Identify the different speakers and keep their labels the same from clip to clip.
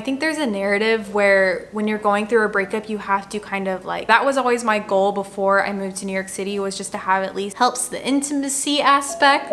Speaker 1: think there's a narrative where when you're going through a breakup, you have to kind of like, that was always my goal before I moved to New York City, was just to have at least helps the intimacy aspect.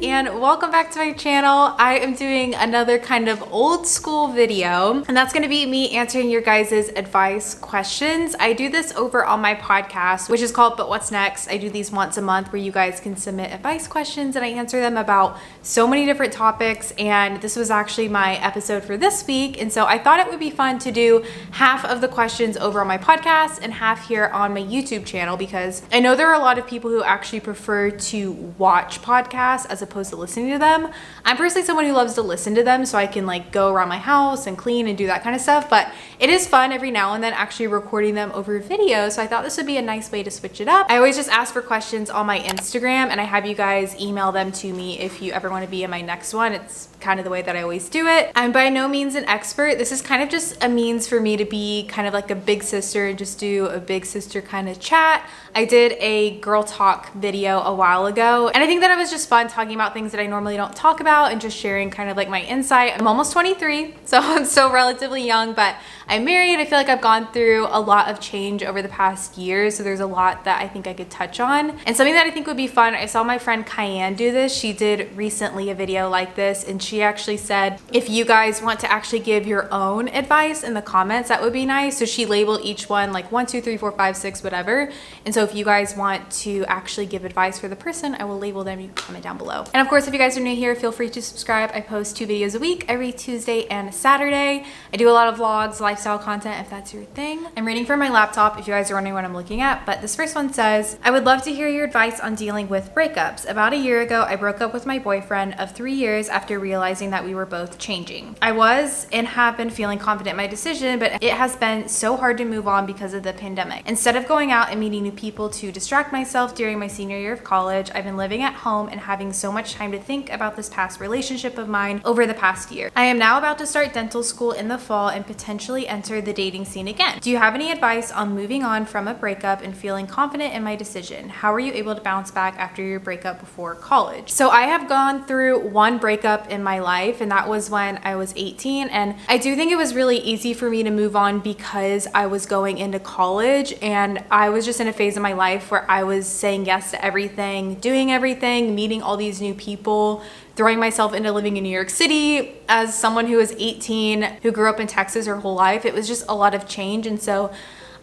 Speaker 1: And welcome back to my channel. I am doing another kind of old school video, and that's going to be me answering your guys' advice questions. I do this over on my podcast, which is called But What's Next. I do these once a month where you guys can submit advice questions and I answer them about so many different topics, and this was actually my episode for this week. And so I thought it would be fun to do half of the questions over on my podcast and half here on my YouTube channel, because I know there are a lot of people who actually prefer to watch podcasts as opposed to listening to them. I'm personally someone who loves to listen to them so I can like go around my house and clean and do that kind of stuff, but it is fun every now and then actually recording them over video, so I thought this would be a nice way to switch it up. I always just ask for questions on my Instagram and I have you guys email them to me if you ever want to be in my next one. It's kind of the way that I always do it. I'm by no means an expert. This is kind of just a means for me to be kind of like a big sister and just do a big sister kind of chat. I did a girl talk video a while ago, and I think that it was just fun talking about things that I normally don't talk about and just sharing kind of like my insight. I'm almost 23, so I'm still relatively young, but I'm married. I feel like I've gone through a lot of change over the past year, so there's a lot that I think I could touch on. And something that I think would be fun, I saw my friend Cayenne do this. She did recently a video like this, and she actually said, if you guys want to actually give your own advice in the comments, that would be nice. So she labeled each one like 1, 2, 3, 4, 5, 6, whatever. And so if you guys want to actually give advice for the person, I will label them. You can comment down below. And of course, if you guys are new here, feel free to subscribe. I post 2 videos a week, every Tuesday and Saturday. I do a lot of vlogs, lifestyle content, if that's your thing. I'm reading from my laptop if you guys are wondering what I'm looking at, but this first one says, I would love to hear your advice on dealing with breakups. About a year ago, I broke up with my boyfriend of 3 years after realizing that we were both changing. I was and have been feeling confident in my decision, but it has been so hard to move on because of the pandemic. Instead of going out and meeting new people to distract myself during my senior year of college, I've been living at home and having so much time to think about this past relationship of mine over the past year. I am now about to start dental school in the fall and potentially enter the dating scene again. Do you have any advice on moving on from a breakup and feeling confident in my decision? How were you able to bounce back after your breakup before college? So I have gone through one breakup in my life, and that was when I was 18, and I do think it was really easy for me to move on because I was going into college and I was just in a phase of my life where I was saying yes to everything, doing everything, meeting all these new people, throwing myself into living in New York City. As someone who was 18, who grew up in Texas her whole life, it was just a lot of change, and so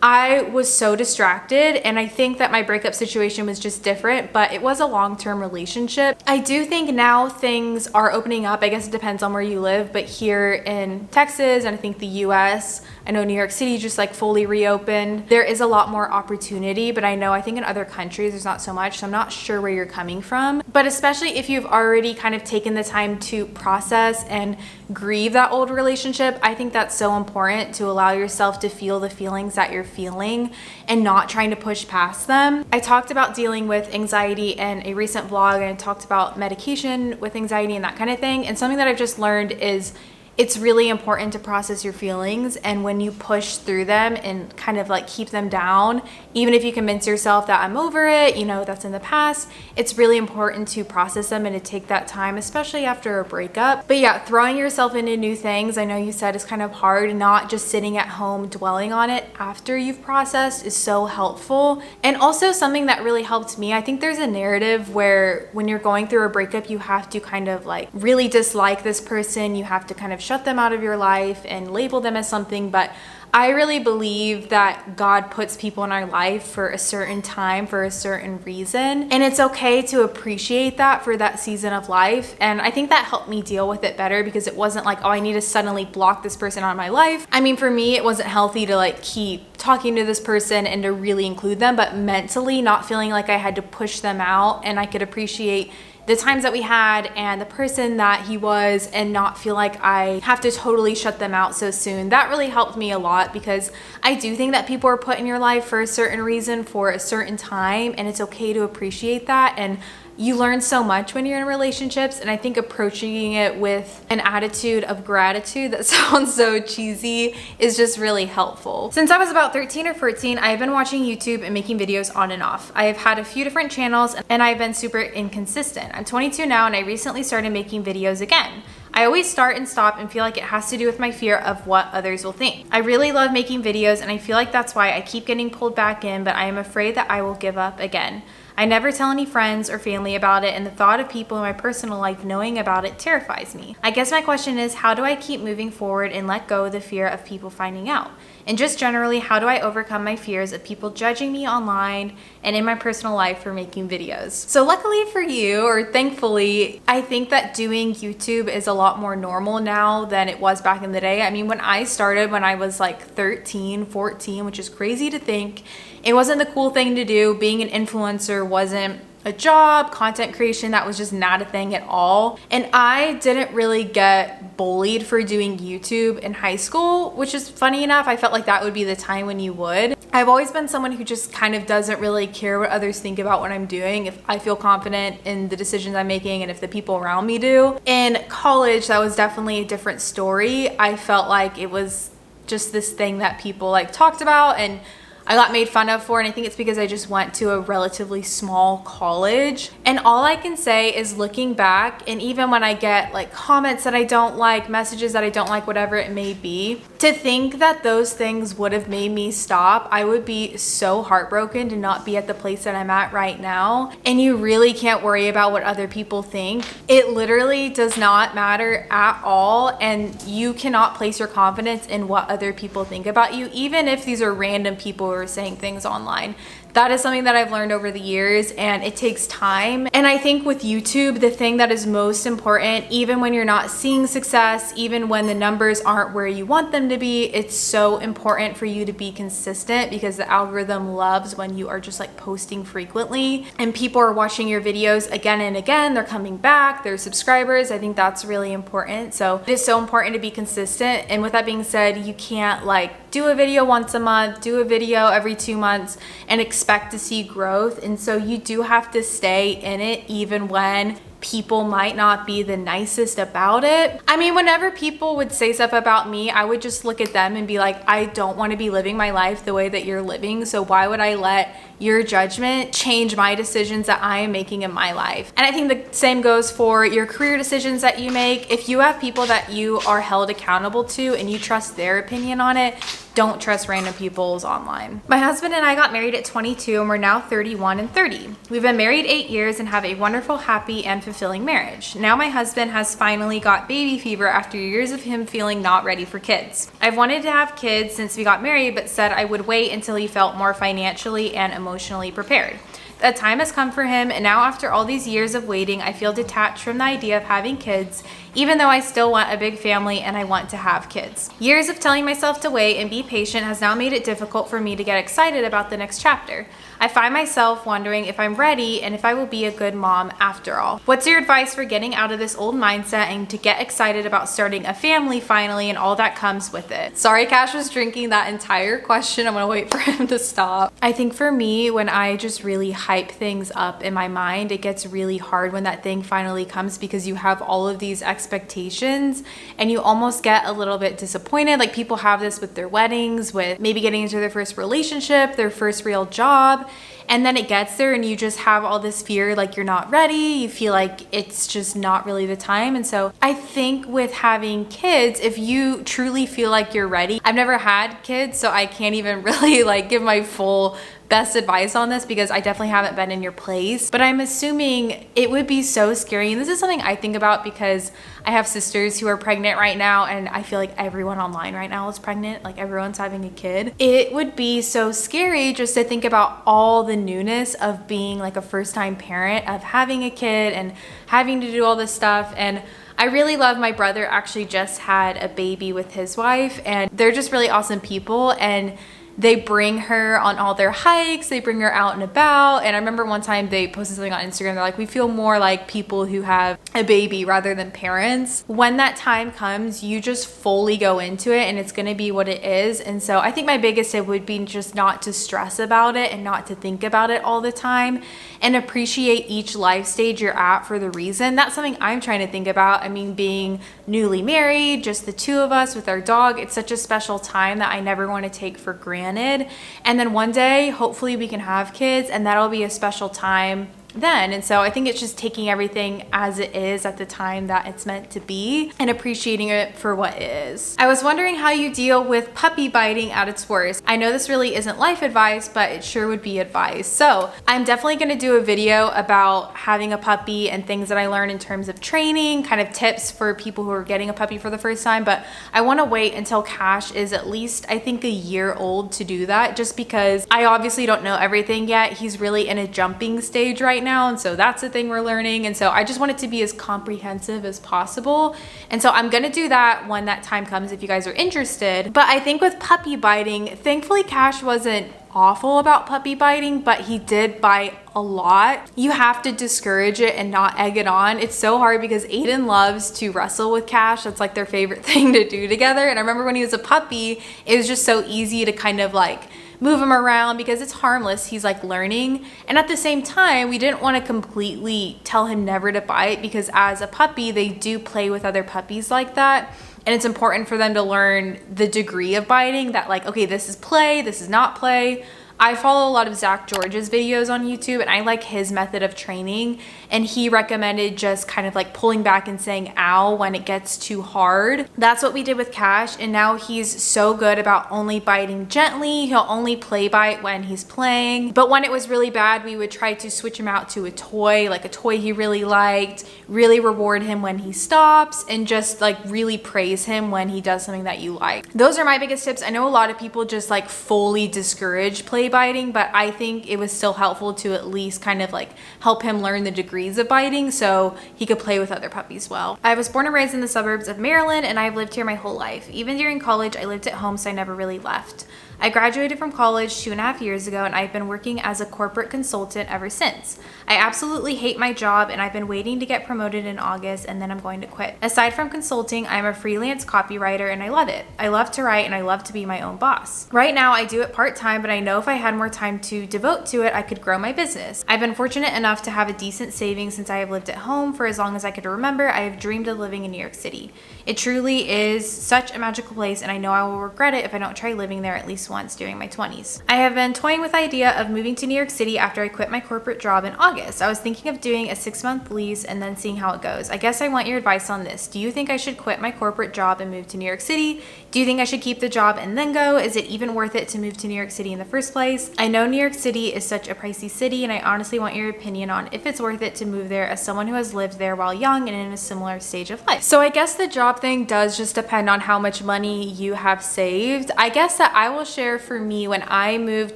Speaker 1: I was so distracted, and I think that my breakup situation was just different, but it was a long-term relationship. I do think now things are opening up. I guess it depends on where you live, but here in Texas, and I think the US, I know New York City just like fully reopened. There is a lot more opportunity, but I think in other countries there's not so much, so I'm not sure where you're coming from. But especially if you've already kind of taken the time to process and grieve that old relationship, I think that's so important, to allow yourself to feel the feelings that you're feeling and not trying to push past them. I talked about dealing with anxiety in a recent vlog, and I talked about medication with anxiety and that kind of thing. And something that I've just learned is it's really important to process your feelings, and when you push through them and kind of like keep them down, even if you convince yourself that I'm over it, that's in the past, it's really important to process them and to take that time, especially after a breakup. But yeah, throwing yourself into new things, I know you said, is kind of hard. Not just sitting at home dwelling on it after you've processed is so helpful. And also something that really helped me, I think there's a narrative where when you're going through a breakup, you have to kind of like really dislike this person, you have to kind of shut them out of your life and label them as something, but I really believe that God puts people in our life for a certain time, for a certain reason, and it's okay to appreciate that for that season of life. And I think that helped me deal with it better, because it wasn't like, oh, I need to suddenly block this person out of my life. I mean, for me, it wasn't healthy to like keep talking to this person and to really include them, but mentally not feeling like I had to push them out, and I could appreciate the times that we had and the person that he was, and not feel like I have to totally shut them out so soon. That really helped me a lot, because I do think that people are put in your life for a certain reason, for a certain time, and it's okay to appreciate that. And you learn so much when you're in relationships, and I think approaching it with an attitude of gratitude, that sounds so cheesy, is just really helpful. Since I was about 13 or 14, I've been watching YouTube and making videos on and off. I have had a few different channels, and I've been super inconsistent. I'm 22 now, and I recently started making videos again. I always start and stop and feel like it has to do with my fear of what others will think. I really love making videos, and I feel like that's why I keep getting pulled back in, but I am afraid that I will give up again. I never tell any friends or family about it, and the thought of people in my personal life knowing about it terrifies me. I guess my question is, how do I keep moving forward and let go of the fear of people finding out? And just generally, how do I overcome my fears of people judging me online and in my personal life for making videos? So luckily for you, or thankfully, I think that doing YouTube is a lot more normal now than it was back in the day. I mean, when I started when I was like 13, 14, which is crazy to think, it wasn't the cool thing to do. Being an influencer wasn't a job. Content creation, that was just not a thing at all. And I didn't really get bullied for doing YouTube in high school, which is funny enough. I felt like that would be the time when you would. I've always been someone who just kind of doesn't really care what others think about what I'm doing. If I feel confident in the decisions I'm making, and if the people around me do. In college, that was definitely a different story. I felt like it was just this thing that people like talked about, and I got made fun of for, and I think it's because I just went to a relatively small college. And all I can say is, looking back, and even when I get like comments that I don't like, messages that I don't like, whatever it may be, to think that those things would have made me stop, I would be so heartbroken to not be at the place that I'm at right now. And you really can't worry about what other people think. It literally does not matter at all, and you cannot place your confidence in what other people think about you, even if these are random people or saying things online. That is something that I've learned over the years, and it takes time. And I think with YouTube, the thing that is most important, even when you're not seeing success, even when the numbers aren't where you want them to be, it's so important for you to be consistent, because the algorithm loves when you are just like posting frequently and people are watching your videos again and again. They're coming back, they're subscribers. I think that's really important. So it is so important to be consistent. And with that being said, you can't like do a video once a month, do a video every 2 months, and expect to see growth. And so you do have to stay in it, even when people might not be the nicest about it. I mean, whenever people would say stuff about me, I would just look at them and be like, I don't want to be living my life the way that you're living, so why would I let your judgment change my decisions that I am making in my life? And I think the same goes for your career decisions that you make. If you have people that you are held accountable to and you trust their opinion on it, don't trust random people's online. My husband and I got married at 22, and we're now 31 and 30. We've been married 8 years and have a wonderful, happy, and fulfilling marriage. Now my husband has finally got baby fever after years of him feeling not ready for kids. I've wanted to have kids since we got married, but said I would wait until he felt more financially and emotionally prepared. The time has come for him, and now after all these years of waiting, I feel detached from the idea of having kids, even though I still want a big family and I want to have kids. Years of telling myself to wait and be patient has now made it difficult for me to get excited about the next chapter. I find myself wondering if I'm ready and if I will be a good mom after all. What's your advice for getting out of this old mindset and to get excited about starting a family finally and all that comes with it? Sorry, Cash was drinking that entire question. I'm gonna wait for him to stop. I think for me, when I just really hype things up in my mind, it gets really hard when that thing finally comes, because you have all of these expectations and you almost get a little bit disappointed. Like, people have this with their weddings, with maybe getting into their first relationship, their first real job. And then it gets there and you just have all this fear, like you're not ready. You feel like it's just not really the time. And so I think with having kids, if you truly feel like you're ready, I've never had kids, so I can't even really like give my full best advice on this, because I definitely haven't been in your place. But I'm assuming it would be so scary. And this is something I think about because I have sisters who are pregnant right now, and I feel like everyone online right now is pregnant. Like, everyone's having a kid. It would be so scary just to think about all the newness of being like a first-time parent, of having a kid and having to do all this stuff. And I really love my brother. Actually just had a baby with his wife, and they're just really awesome people. And They bring her on all their hikes, they bring her out and about. And I remember one time they posted something on Instagram, they're like, we feel more like people who have a baby rather than parents. When that time comes, you just fully go into it and it's gonna be what it is. And so I think my biggest tip would be just not to stress about it and not to think about it all the time, and appreciate each life stage you're at for the reason. That's something I'm trying to think about. I mean, being newly married, just the two of us with our dog, it's such a special time that I never want to take for granted. And then one day, hopefully we can have kids and that'll be a special time then. And so I think it's just taking everything as it is at the time that it's meant to be and appreciating it for what it is. I was wondering how you deal with puppy biting at its worst. I know this really isn't life advice, but it sure would be advice. So I'm definitely going to do a video about having a puppy and things that I learned in terms of training, kind of tips for people who are getting a puppy for the first time. But I want to wait until Cash is at least, I think, a year old to do that, just because I obviously don't know everything yet. He's really in a jumping stage right now, and so that's the thing we're learning. And so I just want it to be as comprehensive as possible, and so I'm gonna do that when that time comes if you guys are interested. But I think with puppy biting, thankfully Cash wasn't awful about puppy biting, but he did bite a lot. You have to discourage it and not egg it on. It's so hard because Aiden loves to wrestle with Cash. That's like their favorite thing to do together. And I remember when he was a puppy, it was just so easy to kind of like move him around because it's harmless. He's like learning. And at the same time, we didn't want to completely tell him never to bite, because as a puppy, they do play with other puppies like that. And it's important for them to learn the degree of biting, that like, okay, this is play, this is not play. I follow a lot of Zach George's videos on YouTube, and I like his method of training, and he recommended just kind of like pulling back and saying ow when it gets too hard. That's what we did with Cash, and now he's so good about only biting gently. He'll only play bite when he's playing, but when it was really bad, we would try to switch him out to a toy, like a toy he really liked, really reward him when he stops, and just like really praise him when he does something that you like. Those are my biggest tips. I know a lot of people just like fully discourage play biting, but I think it was still helpful to at least kind of like help him learn the degrees of biting so he could play with other puppies well. I was born and raised in the suburbs of Maryland, and I've lived here my whole life. Even during college, I lived at home, so I never really left. I graduated from college 2.5 years ago, and I've been working as a corporate consultant ever since. I absolutely hate my job, and I've been waiting to get promoted in August, and then I'm going to quit. Aside from consulting, I'm a freelance copywriter, and I love it. I love to write, and I love to be my own boss. Right now, I do it part-time, but I know if I had more time to devote to it, I could grow my business. I've been fortunate enough to have a decent savings since I have lived at home for as long as I could remember. I have dreamed of living in New York City. It truly is such a magical place, and I know I will regret it if I don't try living there at least once during my 20s. I have been toying with the idea of moving to New York City after I quit my corporate job in August. I was thinking of doing a 6-month lease and then seeing how it goes. I guess I want your advice on this. Do you think I should quit my corporate job and move to New York City? Do you think I should keep the job and then go? Is it even worth it to move to New York City in the first place? I know New York City is such a pricey city, and I honestly want your opinion on if it's worth it to move there as someone who has lived there while young and in a similar stage of life. So I guess the job thing does just depend on how much money you have saved. I guess that I will share for me, when I moved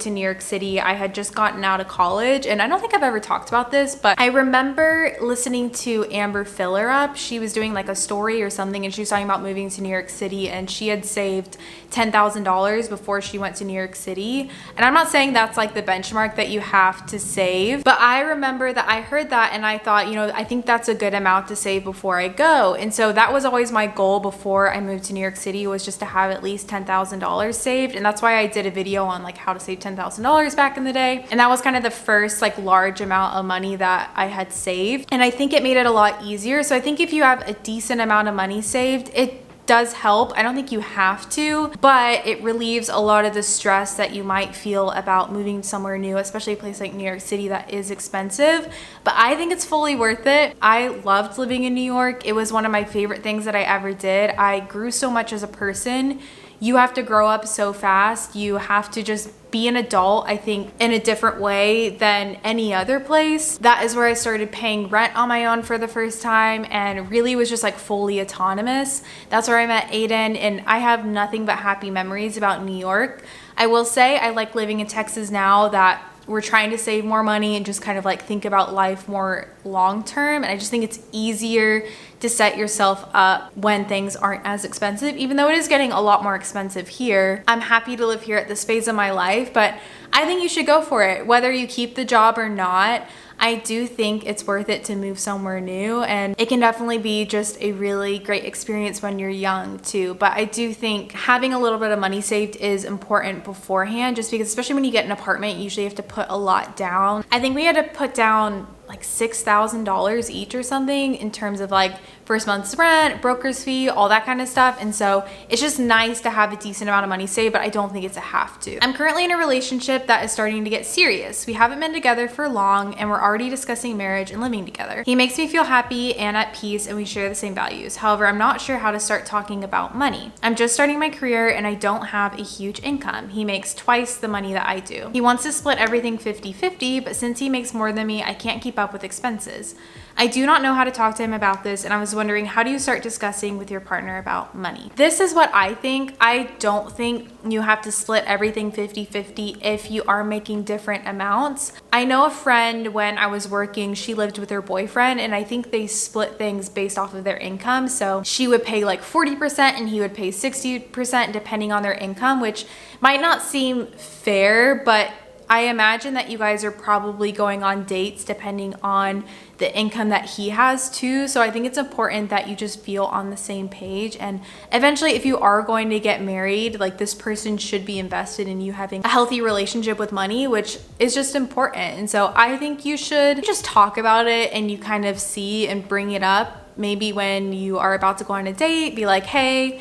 Speaker 1: to New York City, I had just gotten out of college, and I don't think I've ever talked about this, but I remember listening to Amber Fillerup. She was doing like a story or something, and she was talking about moving to New York City, and she had saved $10,000 before she went to New York City. And I'm not saying that's like the benchmark that you have to save, but I remember that I heard that and I thought, you know, I think that's a good amount to save before I go. And so that was always my goal before I moved to New York City, was just to have at least $10,000 saved. And that's why I did a video on like how to save $10,000 back in the day. And that was kind of the first like large amount of money that I had saved. And I think it made it a lot easier. So I think if you have a decent amount of money saved, it does help. I don't think you have to, but it relieves a lot of the stress that you might feel about moving somewhere new, especially a place like New York City that is expensive. But I think it's fully worth it. I loved living in New York. It was one of my favorite things that I ever did. I grew so much as a person. You have to grow up so fast. You have to just be an adult, I think, in a different way than any other place. That is where I started paying rent on my own for the first time, and really was just like fully autonomous. That's where I met Aiden, and I have nothing but happy memories about New York. I will say I like living in Texas now that we're trying to save more money and just kind of like think about life more long term. And I just think it's easier to set yourself up when things aren't as expensive, even though it is getting a lot more expensive here. I'm happy to live here at this phase of my life, but I think you should go for it. Whether you keep the job or not, I do think it's worth it to move somewhere new, and it can definitely be just a really great experience when you're young too. But I do think having a little bit of money saved is important beforehand, just because especially when you get an apartment, you usually have to put a lot down. I think we had to put down like $6,000 each or something in terms of like first month's rent, broker's fee, all that kind of stuff. And so it's just nice to have a decent amount of money saved, but I don't think it's a have to. I'm currently in a relationship that is starting to get serious. We haven't been together for long and we're already discussing marriage and living together. He makes me feel happy and at peace, and we share the same values. However, I'm not sure how to start talking about money. I'm just starting my career and I don't have a huge income. He makes twice the money that I do. He wants to split everything 50-50, but since he makes more than me, I can't keep up with expenses. I do not know how to talk to him about this, and I was wondering, how do you start discussing with your partner about money? This is what I think. I don't think you have to split everything 50-50 if you are making different amounts. I know a friend, when I was working, she lived with her boyfriend, and I think they split things based off of their income. So she would pay like 40% and he would pay 60% depending on their income, which might not seem fair, but I imagine that you guys are probably going on dates depending on the income that he has too. So I think it's important that you just feel on the same page. And eventually, if you are going to get married, like, this person should be invested in you having a healthy relationship with money, which is just important. And so I think you should just talk about it and you kind of see and bring it up. Maybe when you are about to go on a date, be like, hey,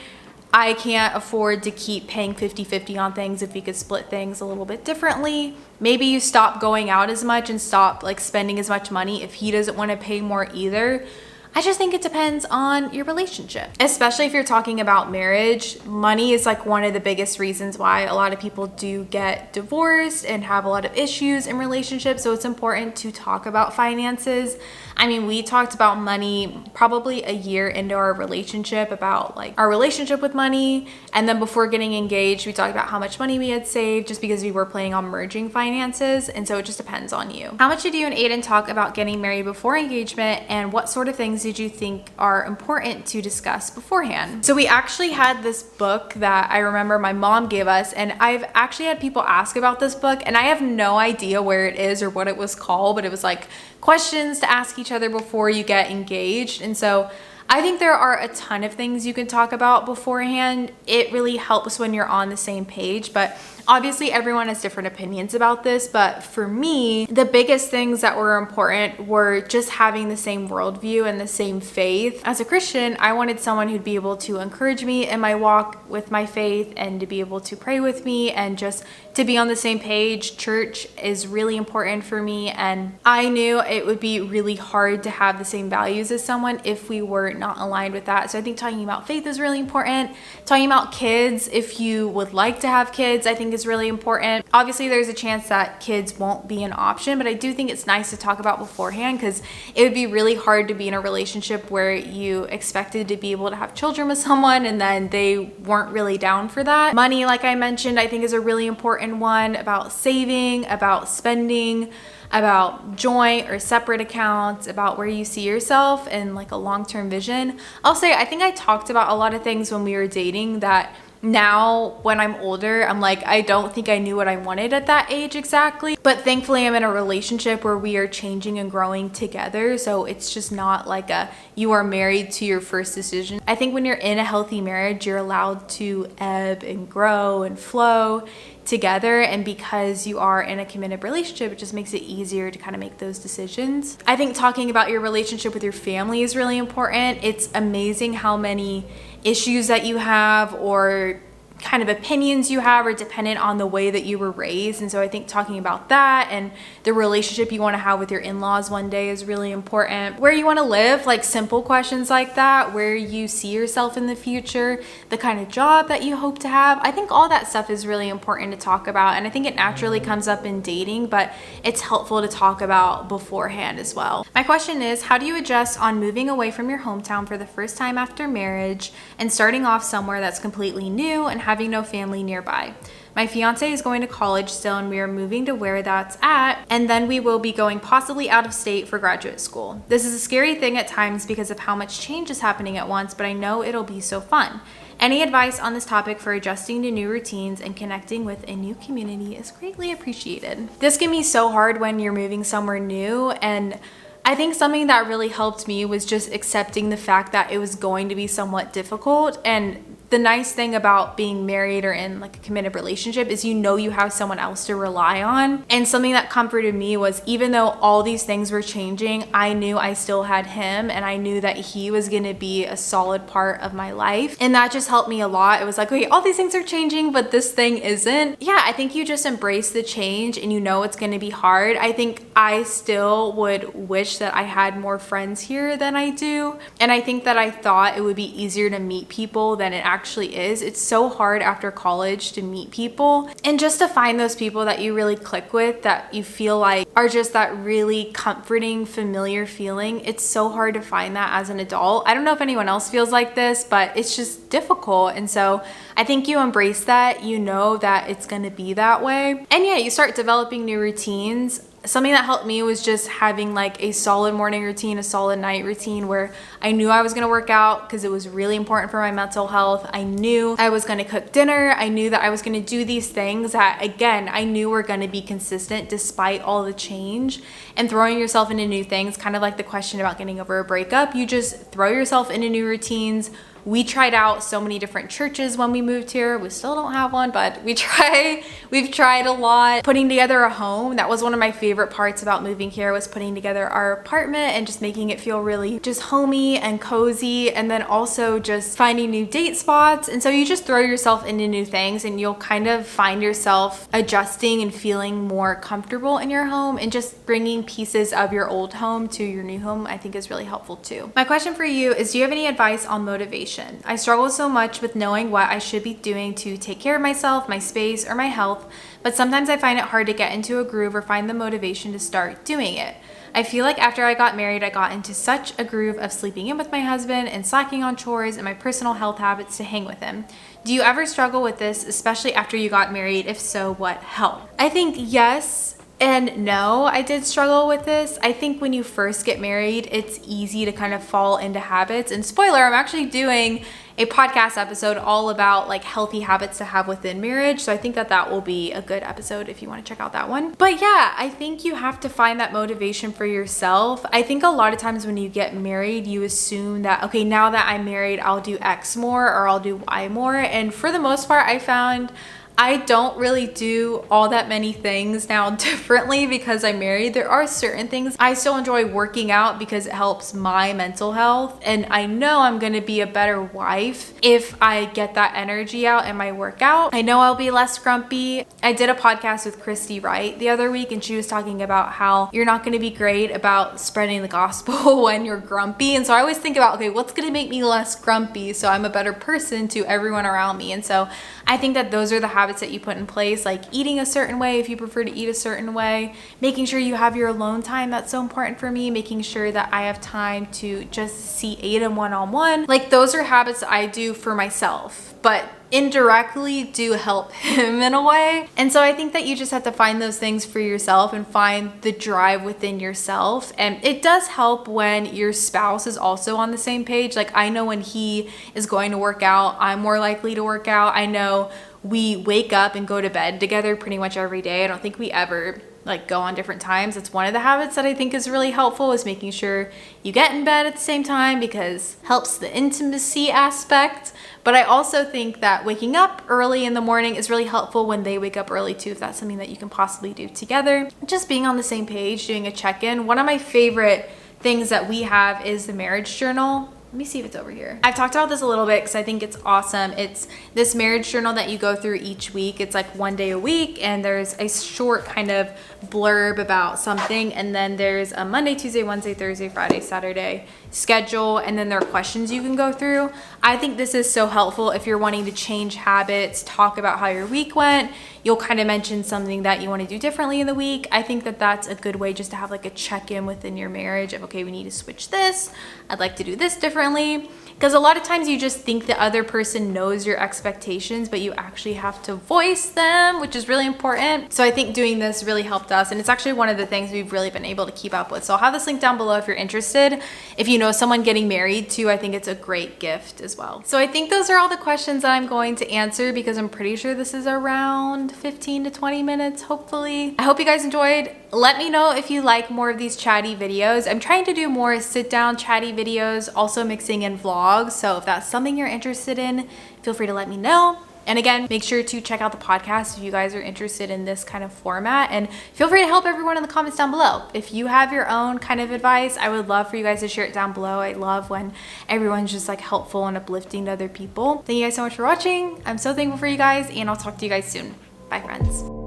Speaker 1: I can't afford to keep paying 50-50 on things. If we could split things a little bit differently. Maybe you stop going out as much and stop like spending as much money if he doesn't want to pay more either. I just think it depends on your relationship. Especially if you're talking about marriage, money is like one of the biggest reasons why a lot of people do get divorced and have a lot of issues in relationships. So it's important to talk about finances. I mean, we talked about money probably a year into our relationship, about like our relationship with money. And then before getting engaged, we talked about how much money we had saved, just because we were planning on merging finances. And so it just depends on you. How much did you and Aiden talk about getting married before engagement, and what sort of things did you think are important to discuss beforehand? So we actually had this book that I remember my mom gave us, and I've actually had people ask about this book, and I have no idea where it is or what it was called, but it was like questions to ask each other before you get engaged. And so I think there are a ton of things you can talk about beforehand. It really helps when you're on the same page, but obviously everyone has different opinions about this. But for me, the biggest things that were important were just having the same worldview and the same faith. As a Christian, I wanted someone who'd be able to encourage me in my walk with my faith and to be able to pray with me and just to be on the same page. Church is really important for me, and I knew it would be really hard to have the same values as someone if we were not aligned with that. So I think talking about faith is really important. Talking about kids, if you would like to have kids, I think is really important. Obviously, there's a chance that kids won't be an option, but I do think it's nice to talk about beforehand, because it would be really hard to be in a relationship where you expected to be able to have children with someone and then they weren't really down for that. Money, like I mentioned, I think is a really important one, about saving, about spending, about joint or separate accounts, about where you see yourself and like a long-term vision. I'll say, I think I talked about a lot of things when we were dating that now when I'm older, I'm like, I don't think I knew what I wanted at that age exactly. But thankfully I'm in a relationship where we are changing and growing together. So it's just not like you are married to your first decision. I think when you're in a healthy marriage, you're allowed to ebb and grow and flow together, and because you are in a committed relationship, it just makes it easier to kind of make those decisions. I think talking about your relationship with your family is really important. It's amazing how many issues that you have or kind of opinions you have are dependent on the way that you were raised. And so I think talking about that and the relationship you want to have with your in-laws one day is really important. Where you want to live, like simple questions like that, where you see yourself in the future, the kind of job that you hope to have. I think all that stuff is really important to talk about, and I think it naturally comes up in dating, but it's helpful to talk about beforehand as well. My question is, how do you adjust on moving away from your hometown for the first time after marriage and starting off somewhere that's completely new, and having no family nearby. My fiance is going to college still and we are moving to where that's at, and then we will be going possibly out of state for graduate school. This is a scary thing at times because of how much change is happening at once, but I know it'll be so fun. Any advice on this topic for adjusting to new routines and connecting with a new community is greatly appreciated. This can be so hard when you're moving somewhere new, and I think something that really helped me was just accepting the fact that it was going to be somewhat difficult. And the nice thing about being married or in like a committed relationship is you know you have someone else to rely on. And something that comforted me was, even though all these things were changing, I knew I still had him, and I knew that he was going to be a solid part of my life. And that just helped me a lot. It was like, okay, all these things are changing, but this thing isn't. Yeah, I think you just embrace the change and you know it's going to be hard. I think I still would wish that I had more friends here than I do. And I think that I thought it would be easier to meet people than it actually is. It's so hard after college to meet people and just to find those people that you really click with, that you feel like are just that really comforting, familiar feeling. It's so hard to find that as an adult. I don't know if anyone else feels like this, but it's just difficult. And so I think you embrace that, you know that it's going to be that way. And yeah, you start developing new routines. Something that helped me was just having like a solid morning routine, a solid night routine, where I knew I was going to work out because it was really important for my mental health. I knew I was going to cook dinner. I knew that I was going to do these things that, again, I knew were going to be consistent despite all the change. And throwing yourself into new things, kind of like the question about getting over a breakup, you just throw yourself into new routines. We tried out so many different churches when we moved here. We still don't have one, but we've tried a lot. Putting together a home, that was one of my favorite parts about moving here, was putting together our apartment and just making it feel really just homey and cozy. And then also just finding new date spots. And so you just throw yourself into new things and you'll kind of find yourself adjusting and feeling more comfortable in your home, and just bringing pieces of your old home to your new home, I think is really helpful too. My question for you is, do you have any advice on motivation? I struggle so much with knowing what I should be doing to take care of myself, my space, or my health, but sometimes I find it hard to get into a groove or find the motivation to start doing it. I feel like after I got married, I got into such a groove of sleeping in with my husband and slacking on chores and my personal health habits to hang with him. Do you ever struggle with this, especially after you got married? If so, what helped? I think yes and no, I did struggle with this. I think when you first get married, it's easy to kind of fall into habits. And spoiler, I'm actually doing a podcast episode all about like healthy habits to have within marriage. So I think that will be a good episode if you want to check out that one. But yeah, I think you have to find that motivation for yourself. I think a lot of times when you get married, you assume that, okay, now that I'm married, I'll do X more or I'll do Y more. And for the most part, I found I don't really do all that many things now differently because I'm married. There are certain things I still enjoy working out because it helps my mental health. And I know I'm going to be a better wife if I get that energy out in my workout. I know I'll be less grumpy. I did a podcast with Christy Wright the other week, and she was talking about how you're not going to be great about spreading the gospel when you're grumpy. And so I always think about, okay, what's going to make me less grumpy so I'm a better person to everyone around me? And so I think that those are the habits that you put in place, like eating a certain way if you prefer to eat a certain way, making sure you have your alone time. That's so important for me. Making sure that I have time to just see Aiden one-on-one. Like, those are habits I do for myself, but indirectly do help him in a way. And so I think that you just have to find those things for yourself and find the drive within yourself. And it does help when your spouse is also on the same page. Like, I know when he is going to work out, I'm more likely to work out. I know we wake up and go to bed together pretty much every day. I don't think we ever like go on different times. It's one of the habits that I think is really helpful, is making sure you get in bed at the same time, because it helps the intimacy aspect. But I also think that waking up early in the morning is really helpful when they wake up early too, if that's something that you can possibly do together. Just being on the same page, doing a check-in. One of my favorite things that we have is the marriage journal. Let me see if it's over here. I've talked about this a little bit because I think it's awesome. It's this marriage journal that you go through each week. It's like one day a week, and there's a short kind of blurb about something, and then there's a Monday, Tuesday, Wednesday, Thursday, Friday, Saturday schedule, and then there are questions you can go through. I think this is so helpful if you're wanting to change habits, talk about how your week went. You'll kind of mention something that you want to do differently in the week. I think that that's a good way just to have like a check-in within your marriage of, okay, we need to switch this. I'd like to do this differently. differently. Because a lot of times you just think the other person knows your expectations, but you actually have to voice them, which is really important. So I think doing this really helped us. And it's actually one of the things we've really been able to keep up with. So I'll have this link down below if you're interested. If you know someone getting married too, I think it's a great gift as well. So I think those are all the questions that I'm going to answer because I'm pretty sure this is around 15 to 20 minutes, hopefully. I hope you guys enjoyed. Let me know if you like more of these chatty videos. I'm trying to do more sit down chatty videos, also mixing in vlogs. So if that's something you're interested in, feel free to let me know. And again, make sure to check out the podcast if you guys are interested in this kind of format, and feel free to help everyone in the comments down below. If you have your own kind of advice, I would love for you guys to share it down below. I love when everyone's just like helpful and uplifting to other people. Thank you guys so much for watching. I'm so thankful for you guys, and I'll talk to you guys soon. Bye, friends.